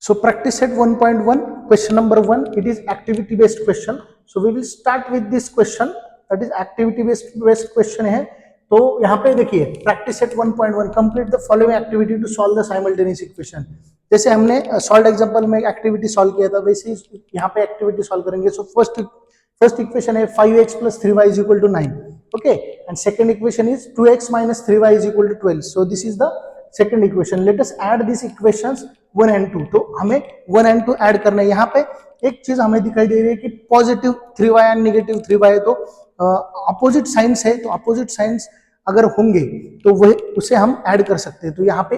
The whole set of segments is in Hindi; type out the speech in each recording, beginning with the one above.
So practice set 1.1 question number 1, it is activity based question. So we will start with this question, that is activity based question है. तो यहाँ पे देखिए practice set 1.1 complete the following activity to solve the simultaneous equation. जैसे हमने सॉल्व एग्जांपल में एक्टिविटी सॉल्व किया था वैसे ही यहाँ पे एक्टिविटी सॉल्व करेंगे. सो फर्स्ट इक्वेशन है 5x plus 3y is equal to 9. Okay, and second equation is 2x minus 3y is equal to 12. So this is the second equation. Let us add these equations 1 and 2. तो हमें 1 and 2 ऐड करना है. यहाँ पे एक चीज हमें दिखाई दे रही है कि positive 3y and negative 3y है, तो अपोजिट साइंस है, तो अपोजिट साइंस अगर होंगे तो वह उसे हम ऐड कर सकते हैं. तो यहाँ पे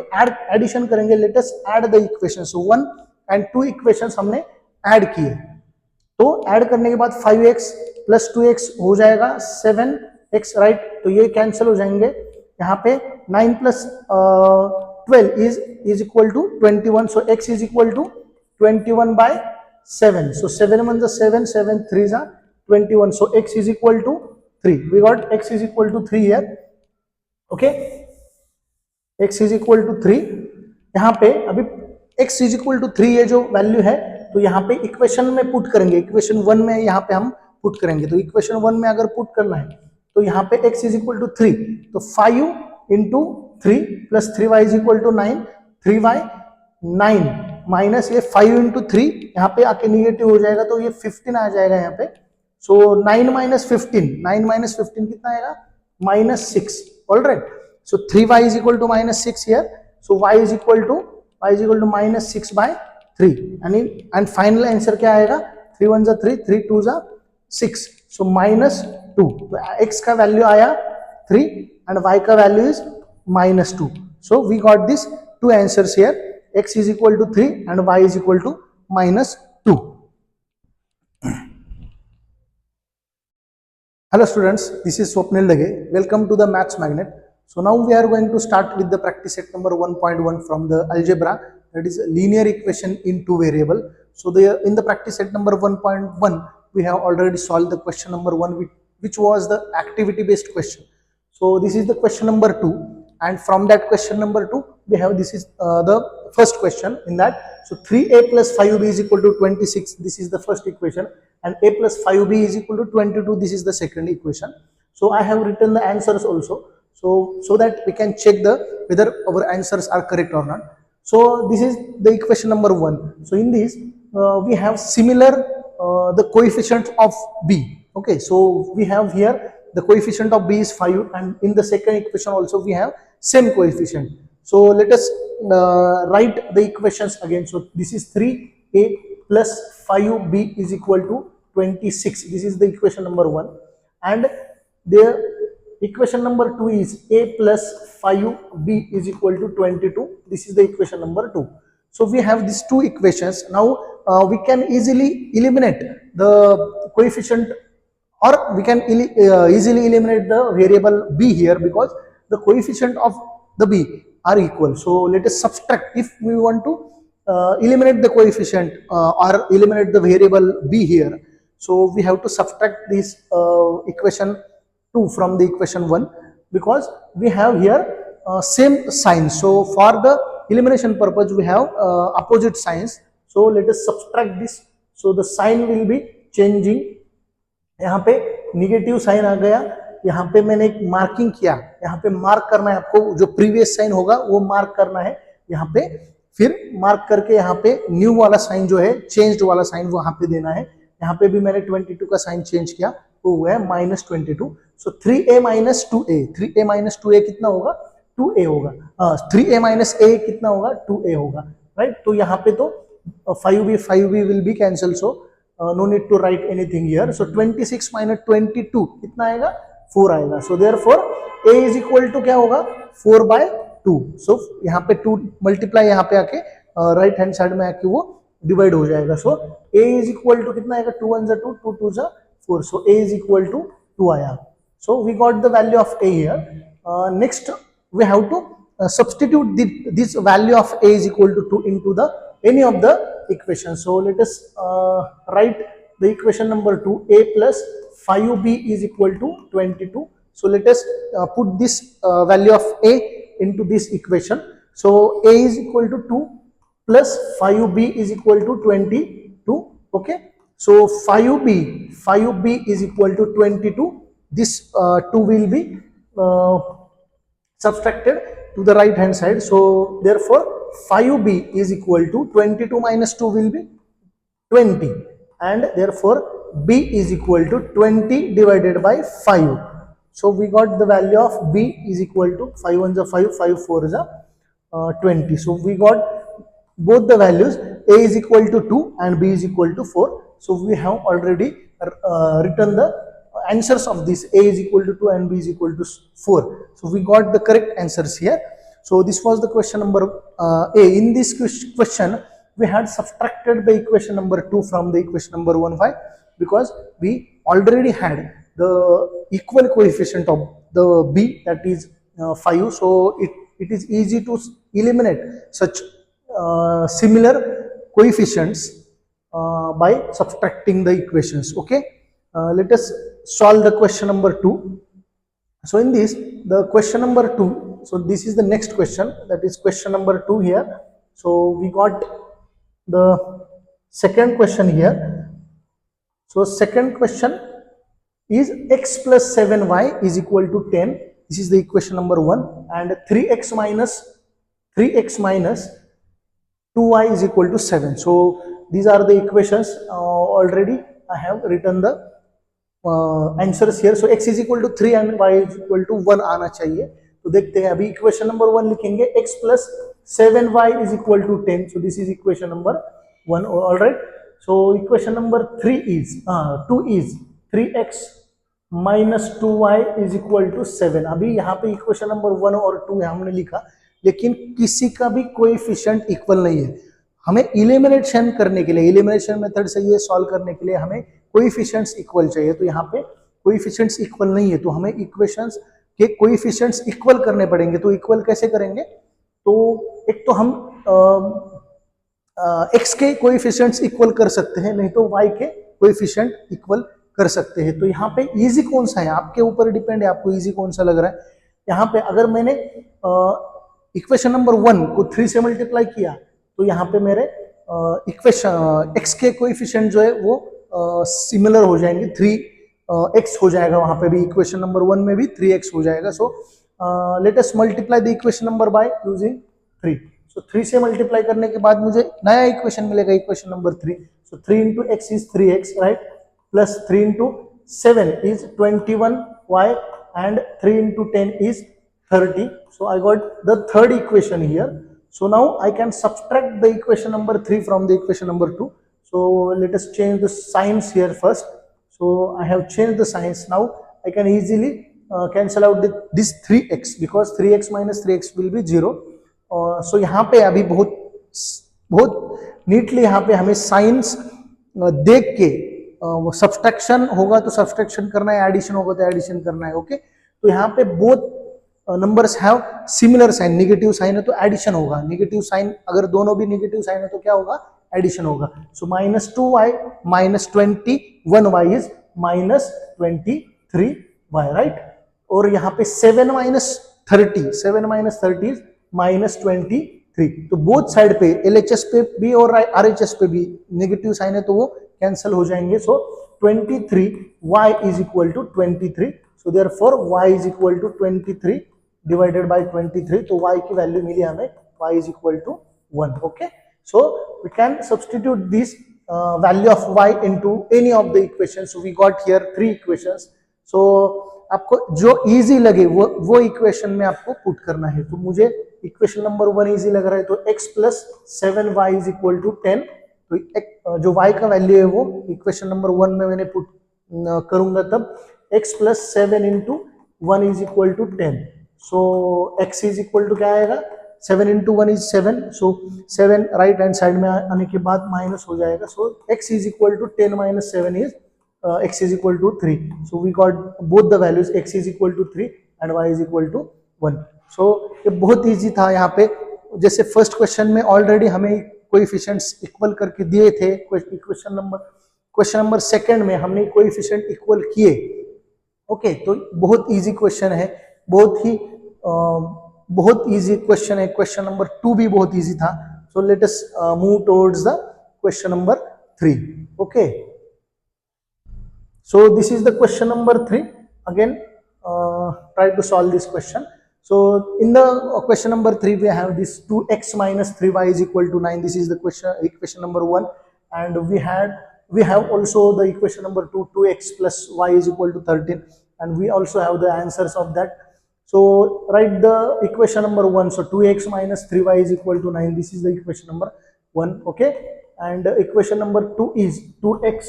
एडिशन करेंगे. Let us add the equations. 1 and 2 equations हमने ऐड किए. तो ऐड करने के बाद 5x प्लस 2x हो जाएगा 7x, राइट. तो ये कैंसिल हो जाएंगे. यहाँ पे 9 plus 12 is equal to 21. So x is equal to 21 by 7. So 7 1 is 7, 7 3 is 21. So x is equal to 3. We got x is equal to 3 here. Okay, x is equal to 3. यहाँ पे अभी x is equal to 3 ये जो वैल्यू है तो यहाँ पे इक्वेशन में पुट करेंगे. इक्वेशन 1 में यहाँ पे हम पुट करेंगे. तो इक्वेशन 1 में अगर पुट करना है तो यहाँ पे x is equal to 3. तो 5 into 3 plus 3y is equal to 9. 3y 9 minus ये 5 into 3 यहाँ पे आके निगेटिव हो जाएगा तो ये 15 आ जाएगा यहाँ पे. सो 9 minus 15, 9 minus 15 कितना आएगा? -6. All right. So 3y is equal to -6 here. So y is equal to -6 by 3. And final answer क्या आएगा? 3 1 is 3, 3 2 is 6. So -2. तो x का वैल्यू आया 3 and y का value is -2. So we got this two answers here. X is equal to 3 and y is equal to -2. Hello students, this is Swapnil Dage. Welcome to the Maths Magnet. So now we are going to start with the practice set number 1.1 from the algebra, that is linear equation in two variable. So in the practice set number 1.1 we have already solved the question number 1 which was the activity based question. So this is the question number 2, and from that question number 2 we have this is the first question in that. So 3a plus 5b is equal to 26, this is the first equation, and a plus 5b is equal to 22, this is the second equation. So I have written the answers also, so that we can check whether our answers are correct or not. So this is the equation number 1. So in this we have similar the coefficient of b. Okay, so we have here the coefficient of b is 5, and in the second equation also we have same coefficient. So let us write the equations again. So this is 3a plus 5b is equal to 26. This is the equation number 1, and the equation number 2 is a plus 5b is equal to 22. This is the equation number 2. So we have these two equations. Now we can easily eliminate the coefficient, or we can easily eliminate the variable b here because the coefficient of the b are equal. So let us subtract. If we want to eliminate the coefficient or eliminate the variable b here, so we have to subtract this equation 2 from the equation 1 because we have here same sign. So for the elimination purpose we have opposite signs. So let us subtract this. So the sign will be changing. यहाँ पे निगेटिव साइन आ गया. यहाँ पे मैंने एक मार्किंग किया. यहाँ पे मार्क करना है आपको, जो प्रीवियस साइन होगा वो मार्क करना है यहाँ पे. फिर मार्क करके यहाँ पे न्यू वाला साइन जो है, चेंज्ड वाला साइन वहां पे देना है. यहाँ पे भी मैंने 22 का साइन चेंज किया, वो हुआ है -22. सो 3a minus 2a, 3a minus 2a कितना होगा? 2a होगा. 3a minus a कितना होगा? 2a होगा, राइट. तो यहाँ पे तो 5b will be cancelled. So no need to write anything here. So 26 minus 22 कितना आएगा? 4 आएगा. So therefore a is equal to क्या होगा? 4 by 2. So यहाँ पे 2 मल्टीप्लाई यहाँ पे आके राइट हैंड साइड में आके वो डिवाइड हो जाएगा. So a is equal to कितना आएगा? 2 1 2, 2 2 4. So a is equal to 2 आया. So we got the value of a here. Next we have to substitute this value of a is equal to 2 into the any of the equation. So let us write the equation number 2. A plus 5b is equal to 22. So let us put this value of a into this equation. So a is equal to 2 plus 5b is equal to 22. Okay, so 5b is equal to 22. This 2 will be subtracted to the right hand side, so therefore 5b is equal to 22 minus 2 will be 20, and therefore b is equal to 20 divided by 5. So we got the value of b is equal to 5 1 is 5, 5 4 is 20. So we got both the values, a is equal to 2 and b is equal to 4. So we have already written the answers of this. A is equal to 2 and b is equal to 4. So we got the correct answers here. So this was the question number A. In this question we had subtracted the equation number 2 from the equation number 1 5, because we already had the equal coefficient of the b, that is 5. So it is easy to eliminate such similar coefficients by subtracting the equations. Okay, let us solve the question number 2. So in this, the question number 2, so this is the next question, that is question number 2 here. So we got the second question here. So second question is x plus 7y is equal to 10. This is the equation number 1, and 3x minus 2y is equal to 7. So these are the equations. Already I have written the answers here. So x is equal to 3 and y is equal to 1 आना चाहिए. तो देखते हैं. अभी इक्वेशन नंबर 1 लिखेंगे, x plus 7y is equal to 10. So this is equation number 1. Alright. So equation number 2 is 3x minus 2y is equal to 7. अभी यहाँ पे इक्वेशन नंबर 1 और 2 हमने लिखा, लेकिन किसी का भी कोएफिशिएंट इक्वल नहीं है. हमें इलिमिनेशन करने के लिए, इलिमिनेशन मेथड से ये सॉल्व करने के लिए हमें कोएफिशिएंट्स इक्वल चाहिए. तो यहाँ पे कोएफिशिएंट्स इक्वल नहीं है, तो हमें इक्वेशंस के कोएफिशिएंट्स इक्वल करने पड़ेंगे. तो इक्वल कैसे करेंगे? तो एक तो हम x के कोएफिशिएंट्स इक्वल कर सकते हैं, नहीं तो y के कोएफिशिएंट इक्वल कर सकते हैं. तो यहाँ पे इजी कौन सा है, आपके ऊपर डिपेंड है, आपको इजी कौन सा लग रहा है. यहाँ पे अगर मैंने इक्वेशन नंबर 1 को 3 से मल्टीप्लाई किया, तो यहाँ पे मेरे इक्वेशन x के कोएफिशिएंट जो है वो सिमिलर हो जाएंगे. 3x हो जाएगा वहां पे भी. इक्वेशन नंबर 1 में भी 3x हो जाएगा. सो let us multiply the equation number by using 3. सो 3 से मल्टीप्लाई करने के बाद मुझे नया इक्वेशन मिलेगा, equation number 3. So 3 into x is 3x, right, plus 3 into 7 is 21y and 3 into 10 is 30. So I got the third equation here. So now I can subtract the equation number 3 from the equation number 2. So let us change the signs here first. So I have changed the signs. Now I can easily cancel out this 3x, because 3x minus 3x will be 0. So यहाँ पे अभी बहुत नीटली यहाँ पे हमें साइंस देख के सब्सट्रैक्शन होगा तो सब्सट्रैक्शन करना है, एडिशन होगा तो एडिशन करना है. ओके, तो यहाँ पे both numbers have similar sign. Negative sign है तो एडिशन होगा, निगेटिव साइन अगर दोनों भी निगेटिव साइन है तो क्या होगा, एडिशन होगा. So minus 2y minus 21y is minus 23y, right. और यहाँ पे 7 माइनस 30 इज माइनस 23. तो बोथ साइड पे LHS पे भी और RHS पे भी नेगेटिव साइन है तो वो कैंसिल हो जाएंगे. So 23y is equal to 23. So therefore y is equal to 23 divided by 23. तो y की वैल्यू मिली हमें, y is equal to 1. Okay, so we can substitute this value of y into any of the equations. So we got here 3 equations. So आपको जो easy लगे वो इक्वेशन में आपको पुट करना है. तो मुझे इक्वेशन नंबर 1 इजी लग रहा है, तो x plus 7y is equal to 10. तो जो y का वैल्यू है वो इक्वेशन नंबर 1 में मैंने पुट करूंगा, तब x plus 7 into 1 is equal to 10. So x is equal to क्या आएगा, 7 into 1 is 7. So 7 right hand side में आने के बाद माइनस हो जाएगा. So x is equal to 10 minus 7 is x is equal to 3. So we got both the values, x is equal to 3 and y is equal to 1. So ये बहुत इजी था. यहाँ पे जैसे फर्स्ट क्वेश्चन में ऑलरेडी हमें कोएफिशिएंट्स इक्वल करके दिए थे. क्वेश्चन नंबर सेकंड में हमने कोएफिशिएंट इक्वल किए. ओके, तो बहुत इजी क्वेश्चन है, बहुत इजी क्वेश्चन है. क्वेश्चन नंबर 2 भी बहुत इजी था. So let us move towards the question number 3. Okay. So this is the question number 3. Again, try to solve this question. So in the question number 3, we have this 2x minus 3y is equal to 9. This is the equation number 1, and we have also the equation number 2, 2x plus y is equal to 13, and we also have the answers of that. So write the equation number 1. So 2x minus 3y is equal to 9. This is the equation number 1. Okay, and equation number 2 is 2x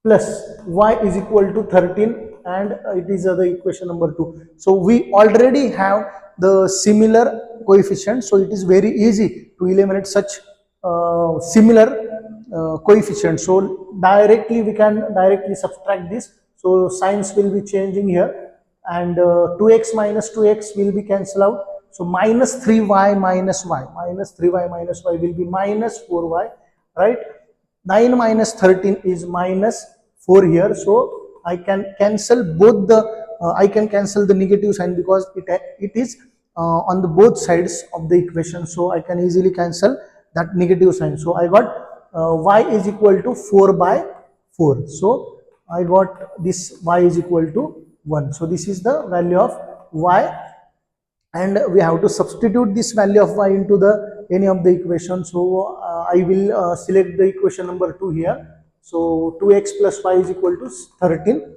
plus y is equal to 13, and it is the equation number 2. So we already have the similar coefficient, so it is very easy to eliminate such similar coefficient. So directly we can directly subtract this. So signs will be changing here, and 2x minus 2x will be cancelled out. So minus 3y minus y, minus 3y minus y will be minus 4y, right? 9 minus 13 is minus 4 here. So I can cancel both the I can cancel the negative sign because it is on the both sides of the equation. So I can easily cancel that negative sign. So I got y is equal to 4 by 4. So I got this y is equal to 1. So this is the value of y, and we have to substitute this value of y into the any of the equation. So I will select the equation number 2 here. So 2x plus y is equal to 13.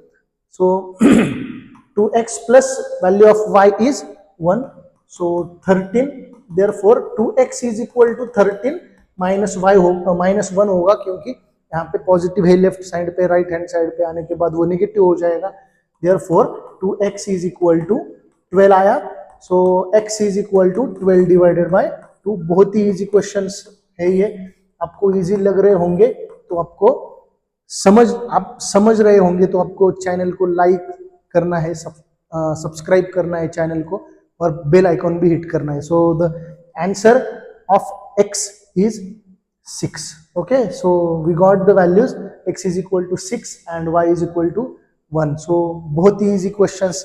So 2x plus value of y is 1. So 13. Therefore 2x is equal to 13 minus y होगा माइनस 1 होगा, क्योंकि यहाँ पे पॉजिटिव है लेफ्ट साइड पे, राइट हैंड साइड पे आने के बाद वो नेगेटिव हो जाएगा. Therefore 2x is equal to 12 आया. So x is equal to 12 divided by 2. बहुत ही इजी क्वेश्चंस है ये, आपको इजी लग रहे होंगे तो आपको आप समझ रहे होंगे तो आपको चैनल को लाइक करना है, सब्सक्राइब करना है चैनल को, और बेल आइकॉन भी हिट करना है. So the answer of x is 6. Okay, so we got the values. X is equal to 6 and y is equal to 1. So बहुत ही easy questions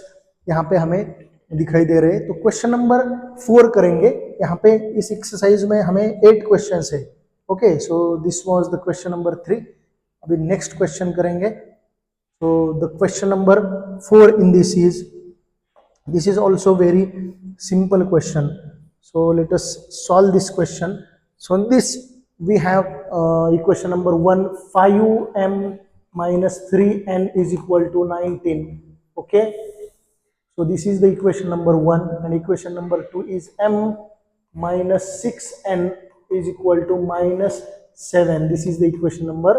यहाँ पे हमें दिखाई दे रहे हैं. तो क्वेश्चन नंबर 4 करेंगे. यहाँ पे इस एक्सरसाइज में हमें 8 क्वेश्चंस है. Okay, so this was the question number 3. अभी नेक्स्ट क्वेश्चन करेंगे. So the question number 4 in this is also very simple question. So let us solve this question. So in this we have equation number 1, 5m minus 3n is equal to 19. Okay, so this is the equation number 1, and equation number 2 is m minus 6n is equal to minus 7. This is the equation number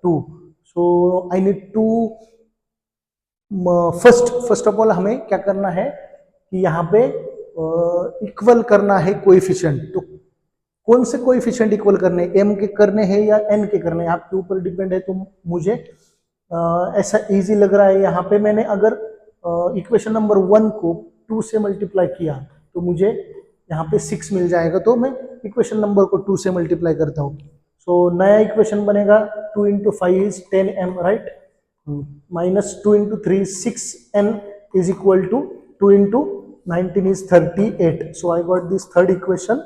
2. So I need to first of all हमें क्या करना है कि यहाँ पे इक्वल करना है कोएफिशिएंट. तो कौन से कोएफिशिएंट इक्वल करने, m के करने हैं या n के करने हैं, आपके ऊपर डिपेंड है. तो मुझे ऐसा इजी लग रहा है. यहाँ पे मैंने अगर इक्वेशन नंबर 1 को 2 से मल्टीप्लाई किया तो मुझे यहाँ पे 6 मिल जाएगा. तो मैं इक्वेशन नंबर को 2 से मल्टीप्लाई करता हूँ. सो नया इक्वेशन बनेगा 2 into 5 is 10m, right, minus 2 into 3 is 6n is equal to 2 into 19 is 38. So I got this third equation.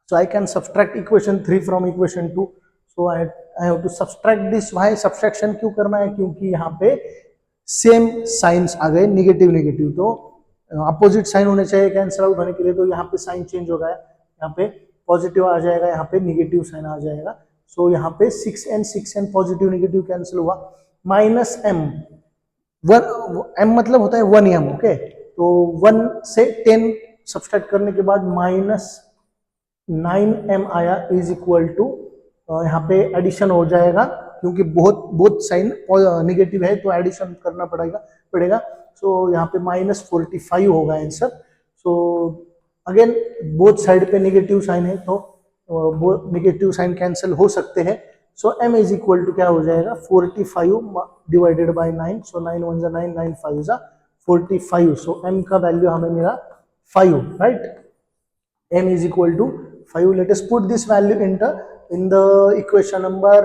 So I can subtract equation 3 from equation 2. So I have to subtract this. Why subtraction क्यों करना है? क्योंकि यहाँ पे सेम साइंस आ गए, नेगेटिव नेगेटिव, तो अपोजिट साइन होने चाहिए कैंसिल आउट होने के लिए. तो यहाँ पे साइन चेंज हो गया, यहाँ पे पॉजिटिव आ जाएगा, यहाँ पे नेगेटिव साइन आ जाएगा. सो यहाँ पे 6n पॉजिटिव नेगेटिव कैंसिल हुआ. माइनस m, m मतलब होता है 1m. ओके, तो 1 से 10 सब्सट्रैक्ट करने के बाद माइनस 9m आया इज इक्वल टू, यहाँ पे एडिशन हो जाएगा क्योंकि बहुत साइन नेगेटिव है तो एडिशन करना पड़ेगा. सो यहाँ पे माइनस 45 होगा answer. So again both side पे नेगेटिव साइन है तो नेगेटिव साइन कैंसिल हो सकते हैं. सो m इज इक्वल टू क्या हो जाएगा 45 डिवाइडेड बाय 9. सो 9 1 जा 9, 9 5 जा 45. सो m का वैल्यू हमें मिला 5, right. m is equal to 5. Let us put this value in the equation number,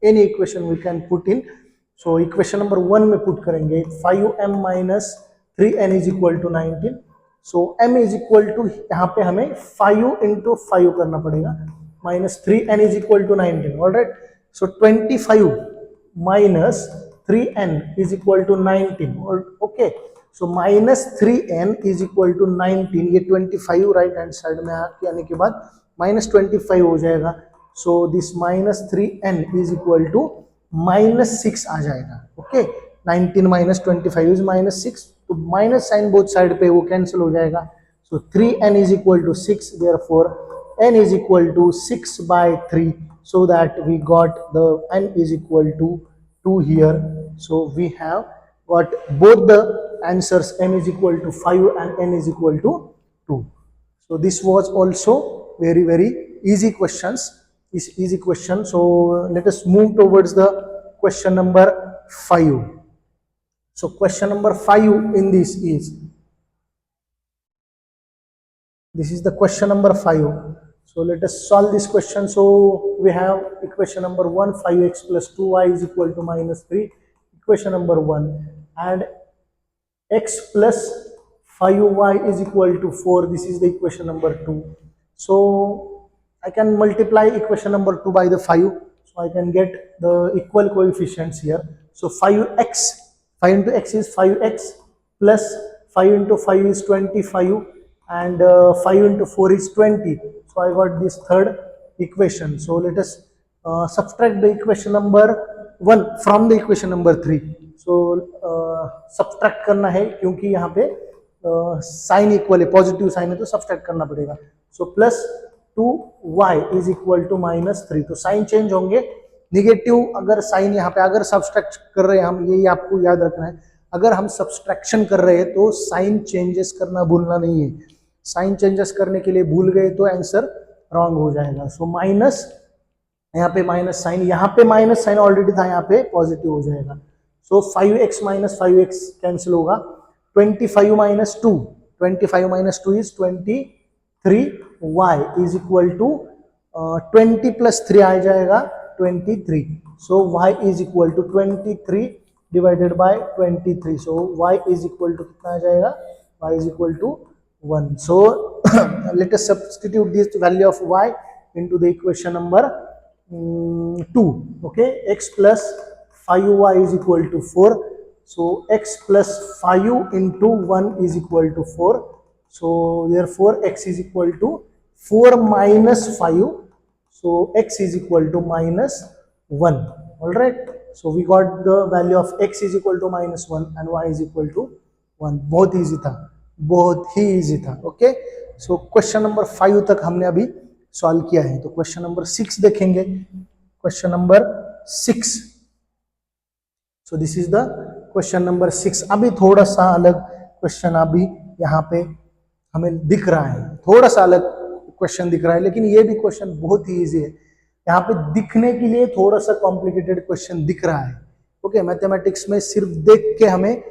any equation we can put in. So equation number 1 में put करेंगे 5m minus 3n is equal to 19. So m is equal to, यहाँ पे हमें 5 इंटू 5 करना पड़ेगा, -3n is equal to 19. Alright, so 25 minus 3n is equal to 19. Okay, so -3n is equal to 19. ये 25 राइट हैंड साइड में आने के बाद -25 हो जाएगा. So this -3n is equal to -6 आ जाएगा. Okay, 19 minus 25 is -6. तो माइनस साइन बोथ साइड पे वो कैंसिल हो जाएगा. सो 3n is equal to 6. Therefore n is equal to 6/3. So that we got the n is equal to 2 here. So we have got both the answers, m is equal to 5 and n is equal to 2. So this was also very easy questions. This easy question. So let us move towards the question number 5. So question number 5 in this is the question number 5. So let us solve this question. So we have equation number 1, 5x plus 2y is equal to -3. Equation number 1, and x plus 5y is equal to 4. This is the equation number 2. So I can multiply equation number 2 by the 5. So I can get the equal coefficients here. So 5x, 5 into x is 5x plus 5 into 5 is 25 and 5 into 4 is 20. So I got this third equation. So let us subtract the equation number 1 from the equation number 3. So subtract करना है क्योंकि यहाँ पे साइन इक्वल है, पॉजिटिव साइन है तो सब्सट्रैक्ट करना पड़ेगा. So plus 2y is equal to -3. तो साइन चेंज होंगे, निगेटिव अगर साइन यहाँ पे अगर सब्सट्रैक्ट कर रहे हैं हम, ये आपको याद रखना है, अगर हम सब्सट्रैक्शन कर रहे हैं तो साइन चेंजेस करना भूलना नहीं है. साइन चेंजेस करने के लिए भूल गए तो आंसर रॉन्ग हो जाएगा. सो माइनस, यहाँ पे माइनस साइन, यहाँ पे माइनस साइन ऑलरेडी था, यहाँ पे पॉजिटिव हो जाएगा. सो 5x माइनस 5x कैंसिल होगा. 25 minus 2, 25 minus 2 is 23y is equal to 20 plus 3 आ जाएगा 23. So y is equal to 23 divided by 23. So y is equal to कितना आ जाएगा, y is equal to 1. So let us substitute this value of y into the equation number 2. Okay, x plus 5y is equal to 4. So x plus 5 into 1 is equal to 4. So therefore x is equal to 4 minus 5. So x is equal to -1. All right. So we got the value of x is equal to -1 and y is equal to 1. बहुत easy था, बहुत ही इजी था. ओके, सो क्वेश्चन नंबर 5 तक हमने अभी सॉल्व किया है. तो क्वेश्चन नंबर 6 देखेंगे. Question number 6. So this is the question number 6. अभी थोड़ा सा अलग क्वेश्चन अभी यहाँ पे हमें दिख रहा है, थोड़ा सा अलग क्वेश्चन दिख रहा है, लेकिन ये भी क्वेश्चन बहुत ही इजी है. यहाँ पे दिखने के लिए थोड़ा सा कॉम्प्लिकेटेड क्वेश्चन दिख रहा है. ओके, मैथमेटिक्स में सिर्फ देख के हमें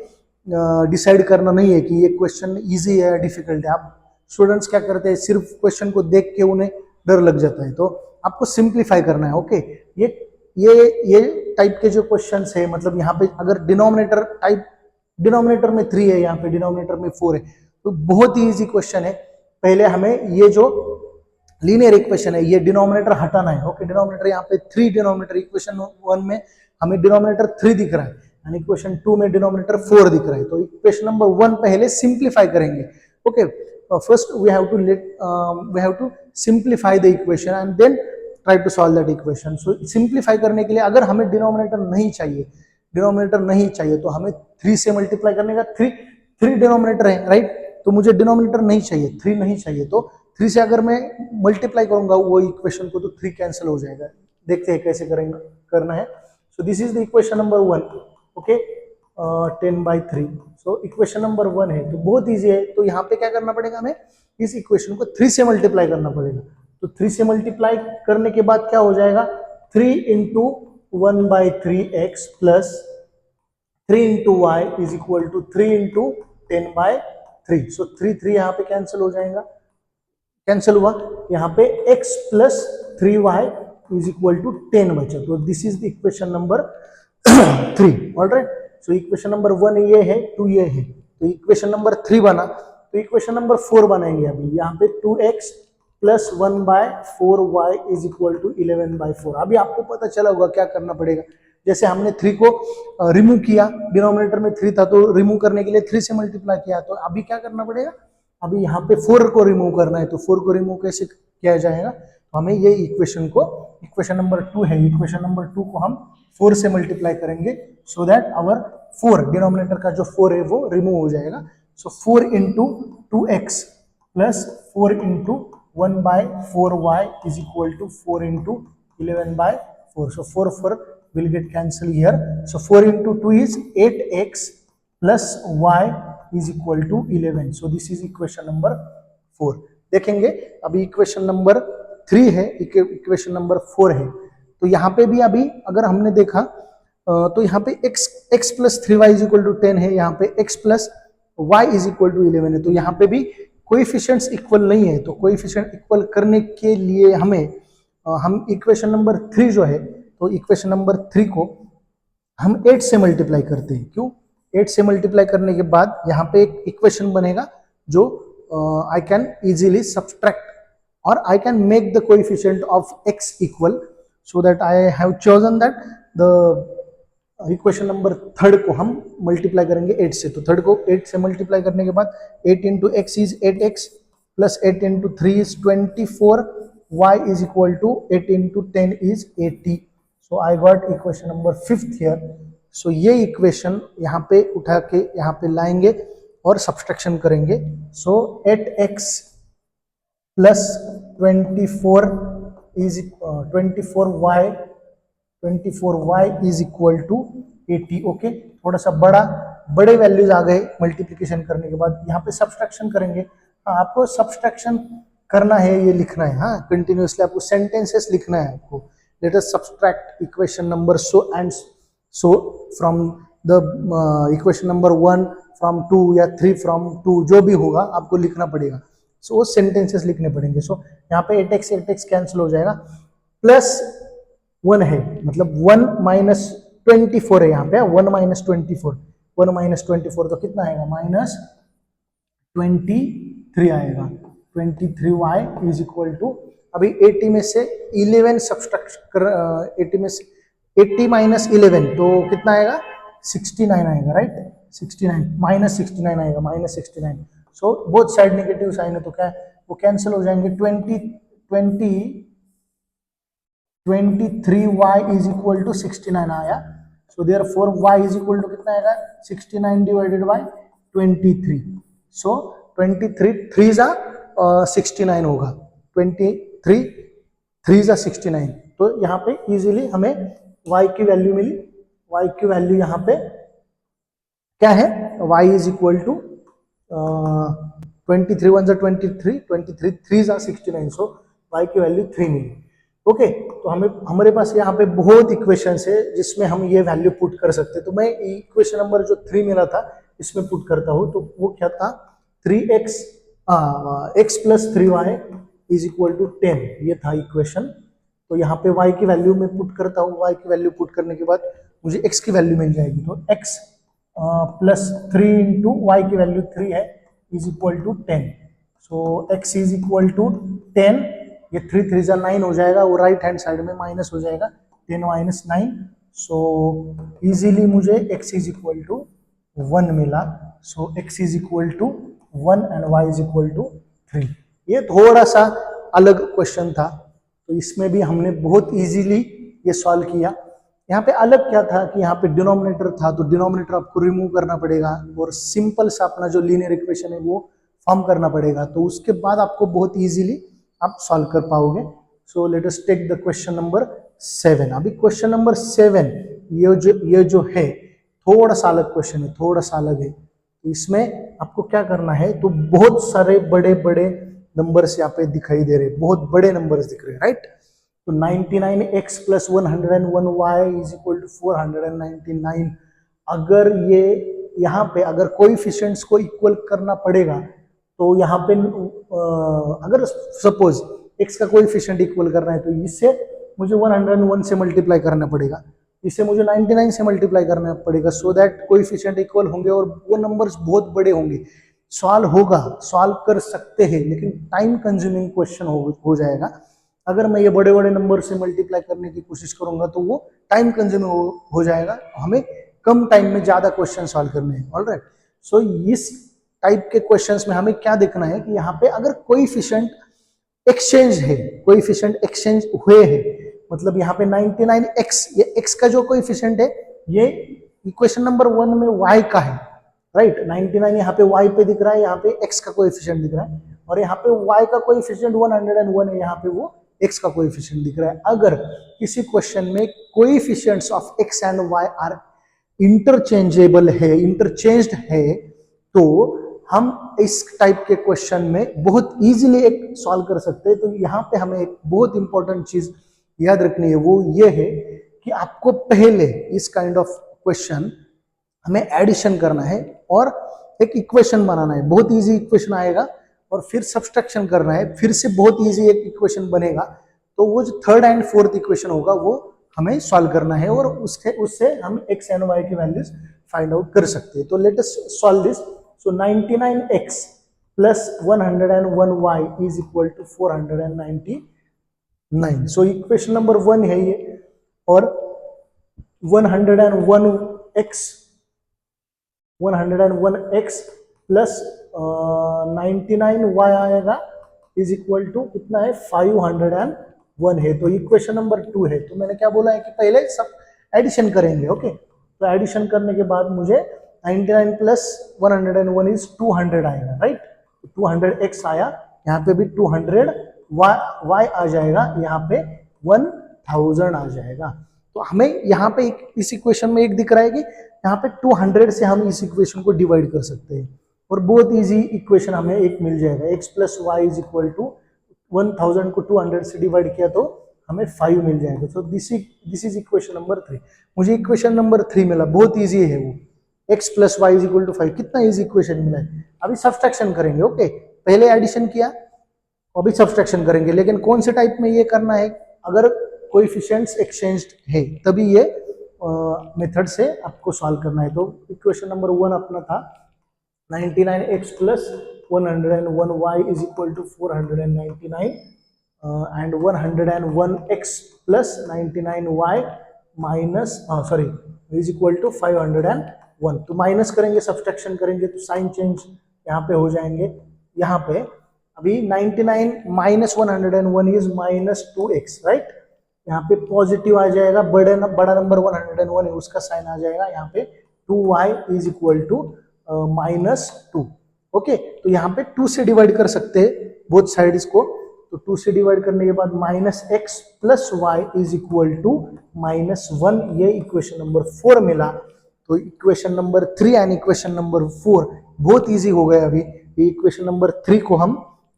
डिसाइड करना नहीं है कि ये क्वेश्चन इजी है या डिफिकल्ट है. आप स्टूडेंट्स क्या करते हैं, सिर्फ क्वेश्चन को देख के उन्हें डर लग जाता है, तो आपको सिंप्लीफाई करना है. ओके, ये टाइप के जो क्वेश्चंस है, मतलब यहाँ पे अगर डिनोमिनेटर में 3 है, यहाँ पे डिनोमिनेटर में 4 है, तो बहुत ही इजी क्वेश्चन है. पहले हमें ये जो लीनियर इक्वेशन है, ये डिनोमिनेटर हटाना है. ओके, डिनोमिनेटर यहाँ पे 3 डिनोमिनेटर, इक्वेशन 1 में हमें डिनोमिनेटर 3 दिख रहा है और इक्वेशन 2 में डिनोमिनेटर 4 दिख रहा है. तो इक्वेशन नंबर 1 पहले सिंप्लीफाई करेंगे. Okay, first we have to simplify the equation and then try to solve that equation. So simplify करने के लिए अगर हमें डिनोमिनेटर नहीं चाहिए तो हमें 3 से मल्टीप्लाई करने का. 3 डिनोमिनेटर है, राइट, तो मुझे डिनोमिनेटर नहीं चाहिए, 3 नहीं चाहिए, तो 3 से अगर मैं मल्टीप्लाई करूंगा वो इक्वेशन को तो 3 कैंसिल हो जाएगा. देखते हैं कैसे करना है. सो this is the equation number 1. Okay, 10/3. So equation number 1 है, तो बहुत इजी है. तो यहाँ पे क्या करना पड़ेगा, हमें इस इक्वेशन को 3 से मल्टीप्लाई करना पड़ेगा. तो 3 से मल्टीप्लाई करने के बाद क्या हो जाएगा, 3 into 1/3x plus 3 into y is equal to 3 into 10/3. So 3 यहाँ पे कैंसिल हो जाएगा, कैंसिल हुआ. यहाँ पे x plus 3y is equal to 10 बचा. तो this is the equation number 3. Alright, so equation number 1 ये है, 2 ये है, तो इक्वेशन नंबर 3 बना. तो तो इक्वेशन नंबर 4 बनाएंगे अभी। यहाँ पे 2x plus 1/4y is equal to 11/4। अभी आपको पता चला होगा क्या करना पड़ेगा। जैसे हमने 3 को रिमूव किया, डिनोमिनेटर में 3 था तो रिमूव करने के लिए 3 से मल्टीप्लाई किया, तो अभी क्या करना पड़ेगा, अभी यहाँ पे 4 को रिमूव करना है। तो 4 को रिमूव कैसे किया जाएगा, तो हमें ये इक्वेशन को, इक्वेशन नंबर 2 है, इक्वेशन नंबर 2 को हम 4 से मल्टीप्लाई करेंगे सो दैट आवर 4 डिनोमिनेटर का जो 4 है वो रिमूव हो जाएगा। So 4 into 2x plus 4 into 1/4y is equal to 4 into 11/4. So 4 will get cancelled here. So 4 into 2 is 8x plus y is equal to 11. So this is equation number 4. देखेंगे अभी इक्वेशन नंबर 3 है, इक्वेशन नंबर 4 है। तो यहाँ पे भी अभी अगर हमने देखा तो यहाँ पे x plus 3y is equal to 10 है, यहाँ पे x plus y is equal to 11 है। तो यहाँ पे भी कोएफिशिएंट्स इक्वल नहीं है, तो कोएफिशिएंट इक्वल करने के लिए हम इक्वेशन नंबर 3 जो है, तो इक्वेशन नंबर 3 को हम 8 से मल्टीप्लाई करते हैं। क्यों? 8 से मल्टीप्लाई करने के बाद यहाँ पे एक इक्वेशन बनेगा जो आई कैन इजीली सब्सट्रैक्ट और I can make the coefficient of x equal, so that I have chosen that the equation number 3 को हम मल्टीप्लाई करेंगे 8 से। तो 3 को 8 से मल्टीप्लाई करने के बाद 8 into x is 8x plus 8 into 3 is 24, y is equal to 8 into 10 is 80. So I got equation number 5 here. So ये इक्वेशन यहाँ पे उठा के यहाँ पे लाएंगे और सब्सट्रैक्शन करेंगे। So 8x plus 24 is 24y is equal to 80. Okay, थोड़ा सा बड़े वैल्यूज आ गए मल्टीप्लिकेशन करने के बाद। यहाँ पे सब्सट्रैक्शन करेंगे। हाँ, आपको सब्सट्रैक्शन करना है, ये लिखना है, हाँ कंटिन्यूअसली आपको सेंटेंसेस लिखना है आपको। Let us subtract equation number so and so from the equation number 1 from 2 या 3 फ्रॉम 2, जो भी होगा आपको लिखना पड़ेगा। सो वो सेंटेंसेस लिखने पड़ेंगे। सो यहाँ पे 8x कैंसिल हो जाएगा, प्लस 1 है, मतलब 1 माइनस 24 है यहाँ पे, 1 माइनस 24, 1 माइनस 24 तो कितना आएगा, माइनस 23 आएगा। 23y इज इक्वल टू, अभी 80 में से 11 सब्सट्रैक्ट कर, 80 में से 80 माइनस 11 तो कितना आएगा, 69 आएगा, राइट, 69 माइनस 69 आएगा, minus 69। So both side negative sign है तो क्या वो कैंसिल हो जाएंगे। 23y इज इक्वल टू 69 आया। So therefore y is equal to कितना आएगा, 69 डिवाइडेड बाय 23। सो 23 3 जा 69 होगा, 23 3 जा 69। तो यहाँ पे इजीली हमें y की वैल्यू मिली। y की वैल्यू यहाँ पे क्या है, y इज इक्वल टू 23 1 जा 23, 23 3 जा 69। सो y की वैल्यू 3 मिली। ओके, तो हमारे पास यहाँ पे बहुत इक्वेशंस है जिसमें हम ये वैल्यू पुट कर सकते हैं। तो मैं इक्वेशन नंबर जो 3 मिला था इसमें पुट करता हूँ। तो वो क्या था, 3x x plus 3y is equal to 10, ये था इक्वेशन। तो यहाँ पे y की वैल्यू में पुट करता हूँ। y की वैल्यू पुट करने के बाद मुझे x की वैल्यू मिल जाएगी। तो x प्लस 3 इंटू वाई की वैल्यू 3 है is equal to 10। So x is equal to 10, ये 3 3 जा 9 हो जाएगा, वो राइट हैंड साइड में माइनस हो जाएगा, 10 माइनस 9। सो इजीली मुझे x इज इक्वल टू 1 मिला। So x is equal to 1 and y is equal to 3। ये थोड़ा सा अलग क्वेश्चन था, तो इसमें भी हमने बहुत इजीली ये सॉल्व किया। यहाँ पे अलग क्या था कि यहाँ पे डिनोमिनेटर था, तो डिनोमिनेटर आपको रिमूव करना पड़ेगा और सिंपल सा अपना जो लीनियर इक्वेशन है वो फॉर्म करना पड़ेगा। तो उसके बाद आपको बहुत इजीली आप सॉल्व कर पाओगे। So let us take the question number 7। अभी क्वेश्चन नंबर 7 ये जो है थोड़ा सा अलग क्वेश्चन है, थोड़ा सा अलग है। इसमें आपको क्या करना है, तो बहुत सारे बड़े बड़े नंबर्स यहाँ पे दिखाई दे रहे हैं, बहुत बड़े नंबर्स दिख रहे हैं, राइट। तो 99x plus 101y is equal to 499। अगर ये यहाँ पे अगर कोएफिशिएंट्स को इक्वल करना पड़ेगा तो यहाँ पे अगर सपोज x का कोएफिशिएंट इक्वल करना है तो इससे मुझे 101 से मल्टीप्लाई करना पड़ेगा, इससे मुझे 99 से मल्टीप्लाई करना पड़ेगा, सो दैट कोएफिशिएंट इक्वल होंगे और वो नंबर्स बहुत बड़े होंगे। सॉल्व होगा, सॉल्व कर सकते हैं, लेकिन टाइम कंज्यूमिंग क्वेश्चन हो जाएगा। अगर मैं ये बड़े बड़े नंबर से मल्टीप्लाई करने की कोशिश करूंगा तो वो टाइम कंज्यूमिंग हो जाएगा, हमें कम टाइम में ज्यादा क्वेश्चन सॉल्व करने हैं। ऑलराइट, सो इस टाइप के क्वेश्चंस में हमें क्या देखना है कि यहाँ पे अगर कोएफिशिएंट एक्सचेंज है, कोएफिशिएंट एक्सचेंज हुए हैं, मतलब यहाँ पे 99x, ये x का जो कोएफिशिएंट है ये इक्वेशन नंबर 1 में y का है, राइट। 99 यहाँ पे y पे दिख रहा है, यहाँ पे x का कोएफिशिएंट दिख रहा है, और यहाँ पे y का कोएफिशिएंट 101 है, यहाँ पे वो x का कोएफिशिएंट दिख रहा है। अगर किसी क्वेश्चन में coefficients of x and y are interchangeable है, इंटरचेंज्ड है, तो हम इस टाइप के क्वेश्चन में बहुत इजीली एक सॉल्व कर सकते हैं। तो यहाँ पे हमें एक बहुत इंपॉर्टेंट चीज याद रखनी है, वो ये है कि आपको पहले इस काइंड ऑफ क्वेश्चन हमें एडिशन करना है और एक इक्वेशन बनाना है, बहुत इजी इक्वेशन आएगा, और फिर सब्सट्रैक्शन करना है, फिर से बहुत इजी एक इक्वेशन बनेगा। तो वो जो थर्ड एंड फोर्थ इक्वेशन होगा वो हमें सॉल्व करना है, और उससे हम x एंड y की वैल्यूज फाइंड आउट कर सकते हैं। तो let us solve this. So 99x plus 101y is equal to 499। So equation number 1 है ये, और 101x प्लस 99y आएगा इज इक्वल टू कितना है, 501 है। तो इक्वेशन नंबर 2 है। तो मैंने क्या बोला है कि पहले सब एडिशन करेंगे, ओके। तो एडिशन करने के बाद मुझे 99 प्लस 101 इज 200 आएगा, राइट। 200x आया, यहाँ पे भी 200 y आ जाएगा, यहाँ पे 1000 आ जाएगा। तो हमें यहाँ पे इस इक्वेशन में एक दिख रहा है कि यहाँ पे 200 से हम इस इक्वेशन को डिवाइड कर सकते हैं, और बहुत इजी इक्वेशन हमें एक मिल जाएगा। x plus y is equal to 1000 को 200 से डिवाइड किया तो हमें 5 मिल जाएगा। सो दिस इज इक्वेशन नंबर 3। मुझे इक्वेशन नंबर 3 मिला, बहुत इजी है वो। x plus y is equal to 5, कितना इजी इक्वेशन मिला है। अभी सब्सट्रैक्शन करेंगे, ओके। पहले एडिशन किया, अभी सब्सट्रैक्शन करेंगे, लेकिन कौन से टाइप में ये करना है, अगर कोएफिशिएंट्स एक्सचेंज्ड है तभी ये मेथड से आपको सॉल्व करना है। तो इक्वेशन नंबर 1 अपना था 99x plus 101y is equal to 499 and 101x plus 99y minus is equal to 501। तो माइनस करेंगे, सब्सट्रैक्शन करेंगे तो साइन चेंज यहाँ पे हो जाएंगे। यहाँ पे अभी 99 minus 101 is minus 2x, right. यहाँ पे पॉजिटिव आ जाएगा, बड़ा नंबर 101 है उसका साइन आ जाएगा, यहाँ पे 2y is equal to -2, okay. तो यहाँ पे 2 से डिवाइड कर सकते हैं बोथ साइड इसको। तो 2 से डिवाइड करने के बाद -x plus y is equal to -1, ये इक्वेशन नंबर 4 मिला। तो equation number 3 and equation number 4 बहुत इजी हो गए। अभी इक्वेशन नंबर 3 को हम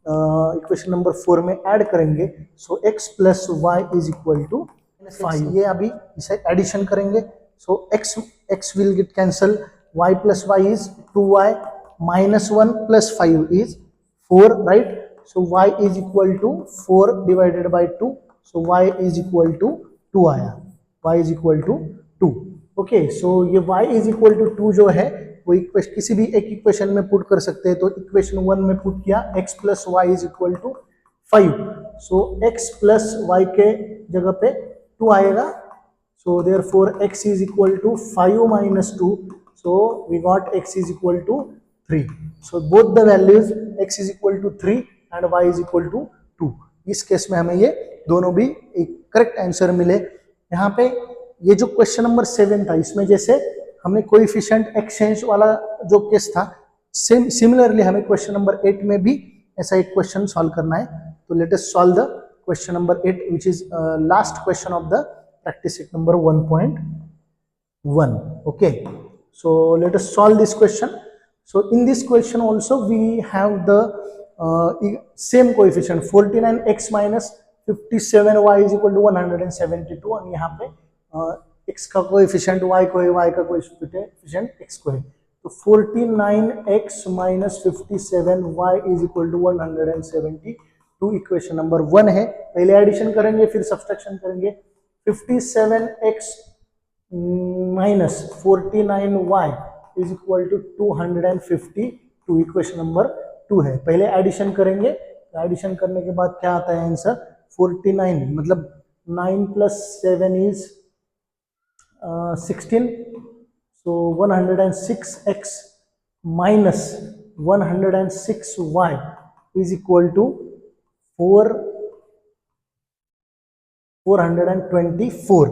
इक्वेशन नंबर 4 में ऐड करेंगे। So x plus y is equal to 5, ये अभी इसे एडिशन करेंगे। So x will get cancel, y plus y is 2y minus 1 plus 5 is 4, right? So y is equal to 4 divided by 2. So y is equal to 2 आया, y is equal to 2, okay। So ये y is equal to 2 जो है वो किसी भी एक इक्वेशन में पुट कर सकते हैं। तो इक्वेशन 1 में पुट किया, x plus y is equal to 5। So x plus y के जगह पे 2 आएगा। So therefore x is equal to 5 minus 2. So we got x is equal to 3. So both the values x is equal to 3 and y is equal to 2. इस केस में हमें ये दोनों भी एक करेक्ट आंसर मिले। यहाँ पे ये जो क्वेश्चन नंबर 7 था, इसमें जैसे हमने कोएफिशिएंट एक्सचेंज वाला जो केस था, सेम सिमिलरली हमें क्वेश्चन नंबर 8 में भी ऐसा एक क्वेश्चन सॉल्व करना है। तो let us solve the question number 8 which is last question of the practice set number 1.1, okay। So let us solve this question. So in this question also we have the same coefficient 49x minus 57y is equal to 172, और यहाँ पे x का कोएफिशिएंट y को है, y का कोएफिशिएंट x को है। तो 49x minus 57y is equal to 172 equation number 1 है। पहले एडिशन करेंगे फिर सब्सट्रैक्शन करेंगे। 57x minus 49y is equal to 252, 2 equation number 2 है। पहले एडिशन करेंगे, एडिशन करने के बाद क्या आता है आंसर 49, मतलब 9 + 7 is 16, so 106x minus 106y is equal to 424,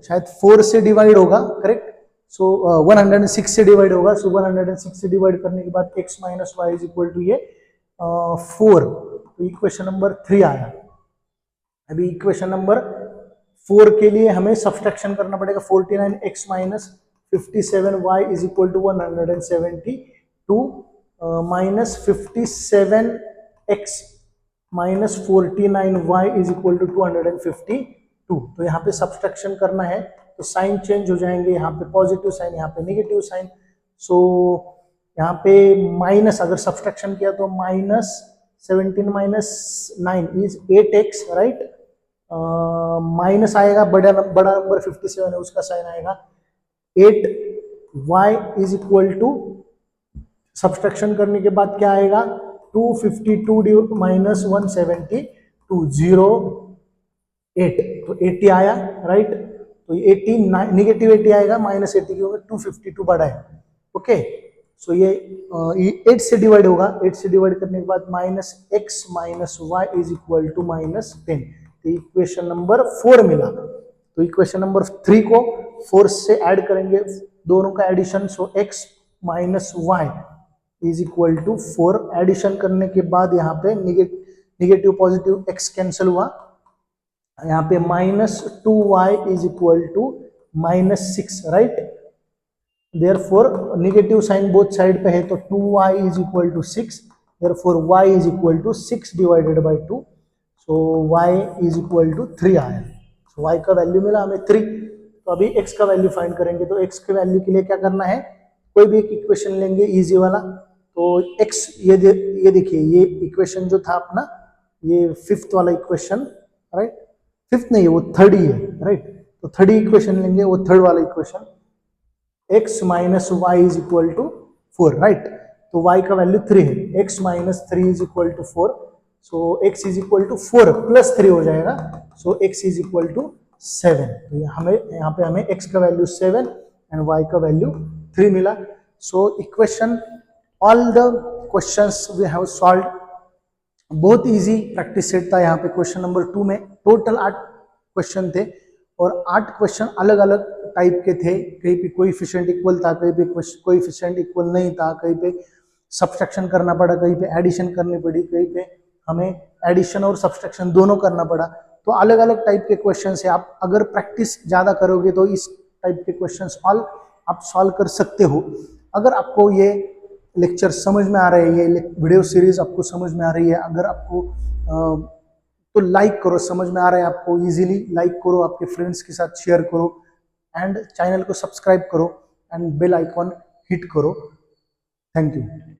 शायद 4 से डिवाइड होगा, करेक्ट। सो 106 से डिवाइड होगा, सो 106 से डिवाइड करने के बाद x minus y is equal to ये 4, तो इक्वेशन नंबर 3 आया। अभी इक्वेशन नंबर 4 के लिए हमें सब्सट्रैक्शन करना पड़ेगा, 49x minus 57y is equal to 172 minus 57x minus 49y is equal to 252। तो यहाँ पे सब्सट्रैक्शन करना है तो साइन चेंज हो जाएंगे, यहाँ पे पॉजिटिव साइन, यहाँ पे नेगेटिव साइन। सो यहाँ पे माइनस, अगर सब्सट्रैक्शन किया तो minus 17 minus 9 is 8x, right. Minus आएगा, बड़ा नंबर 57 है उसका साइन आएगा 8y is equal to, subtraction करने के बाद क्या आएगा 252 माइनस 172 08, तो 80 आया, राइट। तो 80 नेगेटिव 80 आएगा, माइनस 80 क्योंकि 252 बड़ा है, ओके। सो ये 8 से डिवाइड होगा, 8 से डिवाइड करने के बाद minus x minus y is equal to minus 10, तो इक्वेशन नंबर 4 मिला। तो इक्वेशन नंबर 3 को 4 से ऐड करेंगे, दोनों का addition, so x minus y is equal to 4, addition करने के बाद यहाँ पे निगेटिव पॉजिटिव x कैंसिल हुआ, यहाँ पे minus 2y is equal to minus 6, right. Therefore negative sign both side पे है, तो 2y is equal to 6, therefore y is equal to 6 divided by 2, so y is equal to 3 आया। सो y का वैल्यू मिला हमें 3। तो अभी x का वैल्यू फाइंड करेंगे, तो x के वैल्यू के लिए क्या करना है, कोई भी एक इक्वेशन लेंगे इजी वाला। तो x, ये देखिए, ये इक्वेशन जो था अपना, ये 5th वाला इक्वेशन, राइट। 5th नहीं है, वो 3rd ही है, राइट। तो 3rd इक्वेशन लेंगे, वो 3rd वाला equation, x minus y is equal to 4, right. तो y का वैल्यू 3 है, x minus 3 is equal to 4, so x is equal to 4 plus 3 हो जाएगा, so x is equal to 7। तो यहाँ पे हमें x का वैल्यू 7 एंड y का वैल्यू 3 मिला। So equation, all the questions we have solved, बहुत इजी प्रैक्टिस सेट था। यहाँ पे क्वेश्चन नंबर 2 में टोटल 8 क्वेश्चन थे और 8 क्वेश्चन अलग अलग टाइप के थे। कहीं पे कोएफिशिएंट इक्वल था, कहीं पे कोएफिशिएंट इक्वल नहीं था, कहीं पे सब्सट्रैक्शन करना पड़ा, कहीं पे एडिशन करनी पड़ी, कहीं पे हमें एडिशन और सब्सट्रैक्शन दोनों करना पड़ा। तो अलग अलग टाइप के क्वेश्चन है। आप अगर प्रैक्टिस ज्यादा करोगे तो इस टाइप के क्वेश्चन आप सॉल्व कर सकते हो। अगर आपको ये लेक्चर समझ में आ रहे हैं, ये वीडियो सीरीज आपको समझ में आ रही है, अगर आपको तो लाइक करो, समझ में आ रहा है आपको, इजीली लाइक करो, आपके फ्रेंड्स के साथ शेयर करो एंड चैनल को सब्सक्राइब करो एंड बेल आइकॉन हिट करो। Thank you.